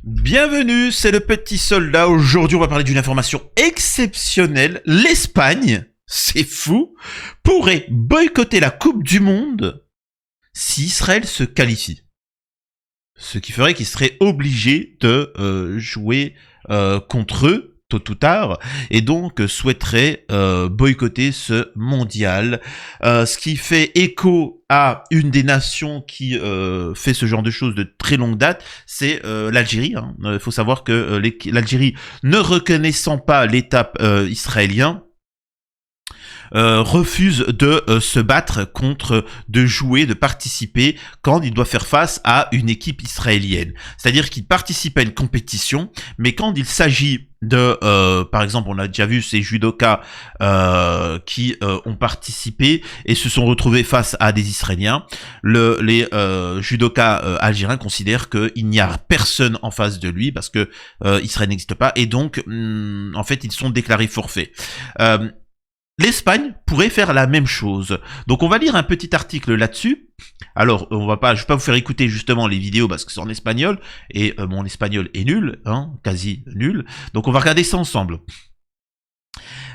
Bienvenue, c'est le petit soldat. Aujourd'hui, on va parler d'une information exceptionnelle. L'Espagne, c'est fou, pourrait boycotter la Coupe du Monde si Israël se qualifie. Ce qui ferait qu'il serait obligé de jouer contre eux tôt ou tard, et donc souhaiterait boycotter ce mondial, ce qui fait écho à une des nations qui fait ce genre de choses de très longue date, c'est l'Algérie. Il faut savoir que l'Algérie, ne reconnaissant pas l'État israélien, refuse de se battre contre, de jouer, de participer quand il doit faire face à une équipe israélienne. C'est-à-dire qu'il participe à une compétition, mais quand il s'agit de, par exemple, on a déjà vu ces judokas qui ont participé et se sont retrouvés face à des Israéliens. Les judokas algériens considèrent qu'il n'y a personne en face de lui parce que Israël n'existe pas, et donc en fait ils sont déclarés forfaits. L'Espagne pourrait faire la même chose. Donc on va lire un petit article là-dessus. Alors je vais pas vous faire écouter justement les vidéos parce que c'est en espagnol et mon espagnol est nul, quasi nul. Donc on va regarder ça ensemble.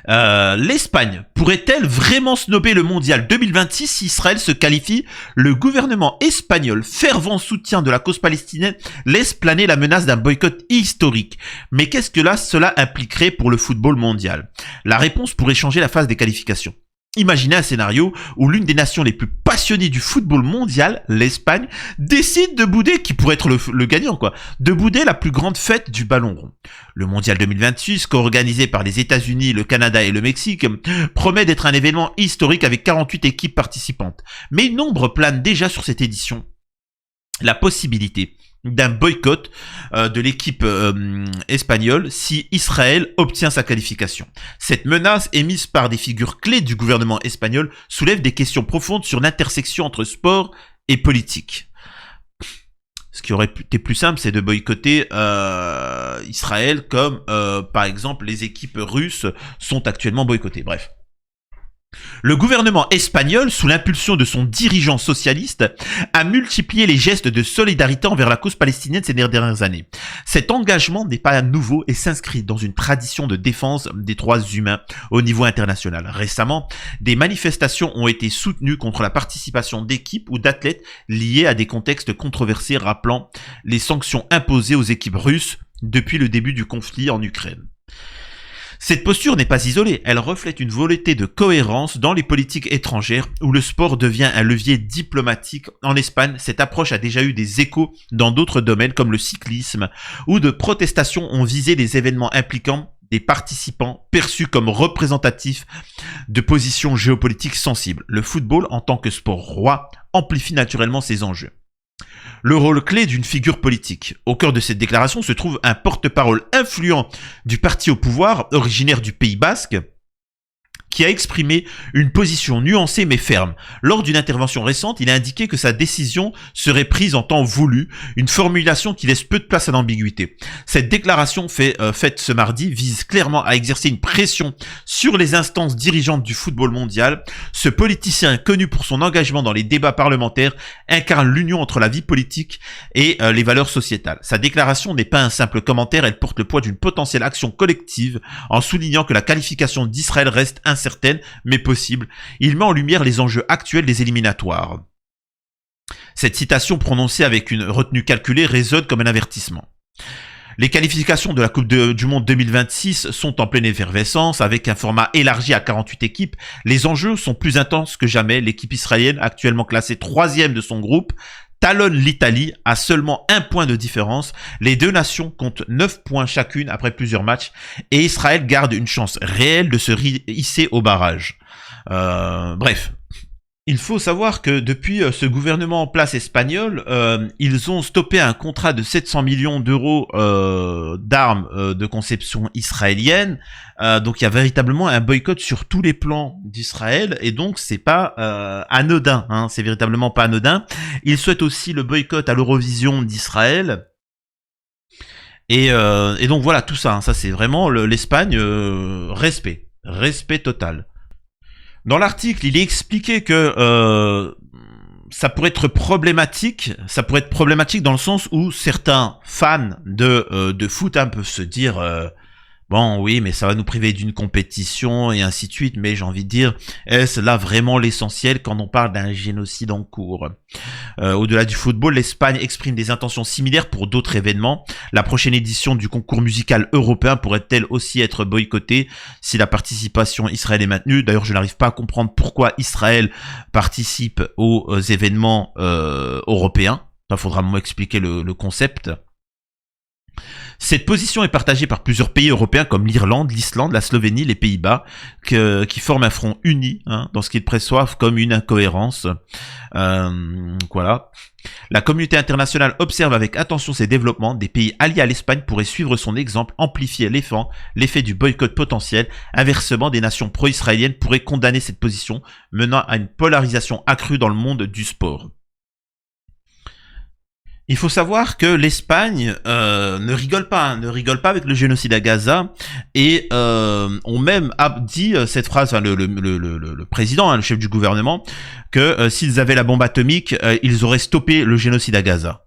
L'Espagne pourrait-elle vraiment snobber le mondial 2026 si Israël se qualifie? Le gouvernement espagnol, fervent soutien de la cause palestinienne, laisse planer la menace d'un boycott historique. Mais qu'est-ce que cela impliquerait pour le football mondial? La réponse pourrait changer la phase des qualifications. Imaginez un scénario où l'une des nations les plus passionnées du football mondial, l'Espagne, décide de bouder, qui pourrait être le gagnant de bouder la plus grande fête du ballon rond. Le mondial 2026, co-organisé par les États-Unis, le Canada et le Mexique, promet d'être un événement historique avec 48 équipes participantes. Mais une ombre plane déjà sur cette édition. La possibilité d'un boycott de l'équipe espagnole si Israël obtient sa qualification. Cette menace, émise par des figures clés du gouvernement espagnol, soulève des questions profondes sur l'intersection entre sport et politique. Ce qui aurait été plus simple, c'est de boycotter Israël comme, par exemple, les équipes russes sont actuellement boycottées. Bref. Le gouvernement espagnol, sous l'impulsion de son dirigeant socialiste, a multiplié les gestes de solidarité envers la cause palestinienne ces dernières années. Cet engagement n'est pas nouveau et s'inscrit dans une tradition de défense des droits humains au niveau international. Récemment, des manifestations ont été soutenues contre la participation d'équipes ou d'athlètes liés à des contextes controversés rappelant les sanctions imposées aux équipes russes depuis le début du conflit en Ukraine. Cette posture n'est pas isolée, elle reflète une volonté de cohérence dans les politiques étrangères où le sport devient un levier diplomatique. En Espagne, cette approche a déjà eu des échos dans d'autres domaines comme le cyclisme, où de protestations ont visé des événements impliquant des participants perçus comme représentatifs de positions géopolitiques sensibles. Le football, en tant que sport roi, amplifie naturellement ces enjeux. Le rôle clé d'une figure politique. Au cœur de cette déclaration se trouve un porte-parole influent du parti au pouvoir, originaire du Pays Basque, qui a exprimé une position nuancée mais ferme. Lors d'une intervention récente, il a indiqué que sa décision serait prise en temps voulu, une formulation qui laisse peu de place à l'ambiguïté. Cette déclaration faite ce mardi vise clairement à exercer une pression sur les instances dirigeantes du football mondial. Ce politicien, connu pour son engagement dans les débats parlementaires, incarne l'union entre la vie politique et les valeurs sociétales. Sa déclaration n'est pas un simple commentaire, elle porte le poids d'une potentielle action collective en soulignant que la qualification d'Israël reste incertaine mais possible. Il met en lumière les enjeux actuels des éliminatoires. Cette citation prononcée avec une retenue calculée résonne comme un avertissement. Les qualifications de la Coupe du Monde 2026 sont en pleine effervescence avec un format élargi à 48 équipes. Les enjeux sont plus intenses que jamais. L'équipe israélienne, actuellement classée 3e de son groupe, talonne l'Italie à seulement 1 point de différence. Les deux nations comptent 9 points chacune après plusieurs matchs et Israël garde une chance réelle de se hisser au barrage. Bref. Il faut savoir que depuis ce gouvernement en place espagnol, ils ont stoppé un contrat de 700 millions d'euros d'armes de conception israélienne. Donc il y a véritablement un boycott sur tous les plans d'Israël et donc c'est pas anodin, c'est véritablement pas anodin. Ils souhaitent aussi le boycott à l'Eurovision d'Israël. Et donc voilà tout ça, ça c'est vraiment l'Espagne, respect total. Dans l'article, il est expliqué que ça pourrait être problématique. Ça pourrait être problématique dans le sens où certains fans de foot peuvent se dire bon, oui, mais ça va nous priver d'une compétition et ainsi de suite. Mais j'ai envie de dire, est-ce là vraiment l'essentiel quand on parle d'un génocide en cours? Au-delà du football, l'Espagne exprime des intentions similaires pour d'autres événements. La prochaine édition du concours musical européen pourrait-elle aussi être boycottée si la participation Israël est maintenue? D'ailleurs, je n'arrive pas à comprendre pourquoi Israël participe aux événements européens. Il faudra m'expliquer le concept. Cette position est partagée par plusieurs pays européens comme l'Irlande, l'Islande, la Slovénie, les Pays-Bas, qui forment un front uni dans ce qu'ils perçoivent comme une incohérence. Voilà. La communauté internationale observe avec attention ces développements. Des pays alliés à l'Espagne pourraient suivre son exemple, amplifier l'effet du boycott potentiel. Inversement, des nations pro-israéliennes pourraient condamner cette position, menant à une polarisation accrue dans le monde du sport. Il faut savoir que l'Espagne ne rigole pas avec le génocide à Gaza, et on même a dit cette phrase, enfin, le président, le chef du gouvernement, que s'ils avaient la bombe atomique, ils auraient stoppé le génocide à Gaza.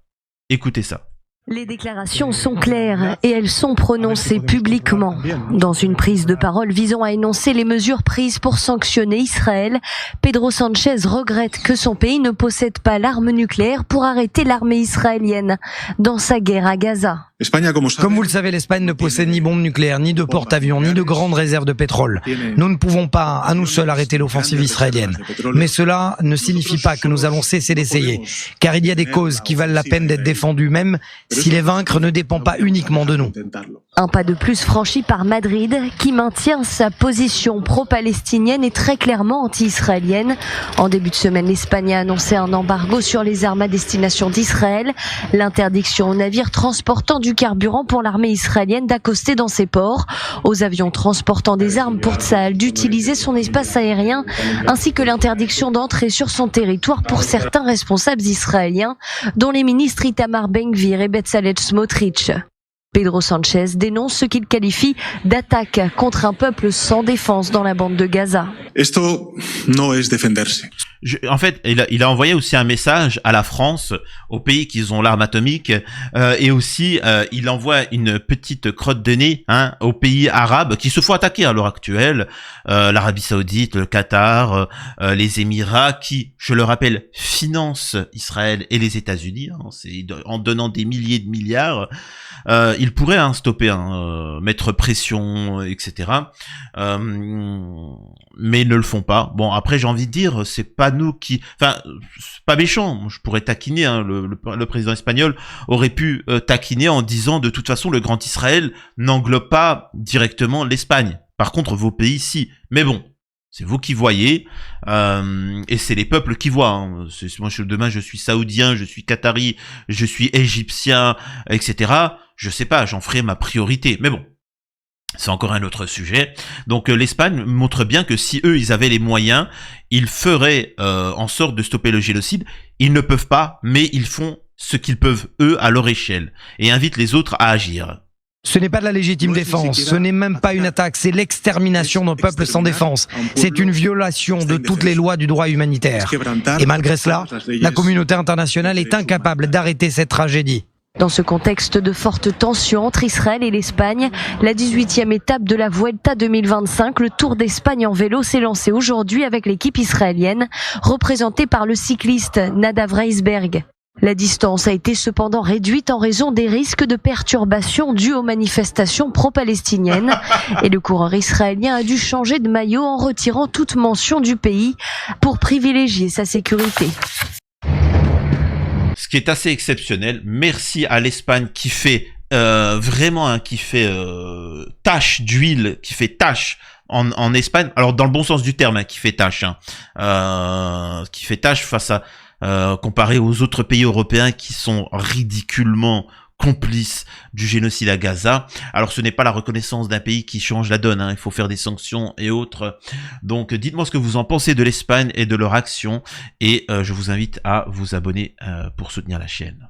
Écoutez ça. Les déclarations sont claires et elles sont prononcées publiquement. Dans une prise de parole visant à énoncer les mesures prises pour sanctionner Israël, Pedro Sánchez regrette que son pays ne possède pas l'arme nucléaire pour arrêter l'armée israélienne dans sa guerre à Gaza. Comme vous le savez, l'Espagne ne possède ni bombe nucléaire, ni de porte-avions, ni de grandes réserves de pétrole. Nous ne pouvons pas, à nous seuls, arrêter l'offensive israélienne. Mais cela ne signifie pas que nous allons cesser d'essayer, car il y a des causes qui valent la peine d'être défendues, même si les vaincre ne dépend pas uniquement de nous. Un pas de plus franchi par Madrid, qui maintient sa position pro-palestinienne et très clairement anti-israélienne. En début de semaine, l'Espagne a annoncé un embargo sur les armes à destination d'Israël, l'interdiction aux navires transportant du carburant pour l'armée israélienne d'accoster dans ses ports, aux avions transportant des armes pour Tsahal d'utiliser son espace aérien, ainsi que l'interdiction d'entrer sur son territoire pour certains responsables israéliens, dont les ministres Itamar Ben-Gvir et Bezalel Smotrich. Pedro Sánchez dénonce ce qu'il qualifie d'attaque contre un peuple sans défense dans la bande de Gaza. Esto no es defenderse. En fait, il a envoyé aussi un message à la France, aux pays qui ont l'arme atomique, et aussi il envoie une petite crotte de nez aux pays arabes qui se font attaquer à l'heure actuelle, l'Arabie Saoudite, le Qatar, les Émirats, qui, je le rappelle, financent Israël et les États-Unis, c'est en donnant des milliers de milliards. Ils pourraient stopper, mettre pression, etc. Mais ne le font pas. Bon, après, j'ai envie de dire, c'est pas nous qui... Enfin, c'est pas méchant. Je pourrais taquiner, le président espagnol aurait pu taquiner en disant, de toute façon, le Grand Israël n'englobe pas directement l'Espagne. Par contre, vos pays, si. Mais bon, c'est vous qui voyez, et c'est les peuples qui voient. Moi, demain, je suis saoudien, je suis qatari, je suis égyptien, etc. Je sais pas, j'en ferai ma priorité. Mais bon, c'est encore un autre sujet. Donc l'Espagne montre bien que si eux, ils avaient les moyens, ils feraient en sorte de stopper le génocide. Ils ne peuvent pas, mais ils font ce qu'ils peuvent, eux, à leur échelle, et invitent les autres à agir. Ce n'est pas de la légitime défense, ce n'est même pas une attaque, c'est l'extermination d'un peuple sans défense. C'est une violation de toutes les lois du droit humanitaire. Et malgré cela, la communauté internationale est incapable d'arrêter cette tragédie. Dans ce contexte de fortes tensions entre Israël et l'Espagne, la 18e étape de la Vuelta 2025, le Tour d'Espagne en vélo, s'est lancé aujourd'hui avec l'équipe israélienne, représentée par le cycliste Nadav Reisberg. La distance a été cependant réduite en raison des risques de perturbations dues aux manifestations pro-palestiniennes, et le coureur israélien a dû changer de maillot en retirant toute mention du pays pour privilégier sa sécurité. Ce qui est assez exceptionnel. Merci à l'Espagne qui fait vraiment qui fait tache d'huile, qui fait tache en Espagne. Alors dans le bon sens du terme, qui fait tache, qui fait tache face à comparé aux autres pays européens qui sont ridiculement complices du génocide à Gaza. Alors ce n'est pas la reconnaissance d'un pays qui change la donne, il faut faire des sanctions et autres. Donc dites-moi ce que vous en pensez de l'Espagne et de leur action, et je vous invite à vous abonner pour soutenir la chaîne.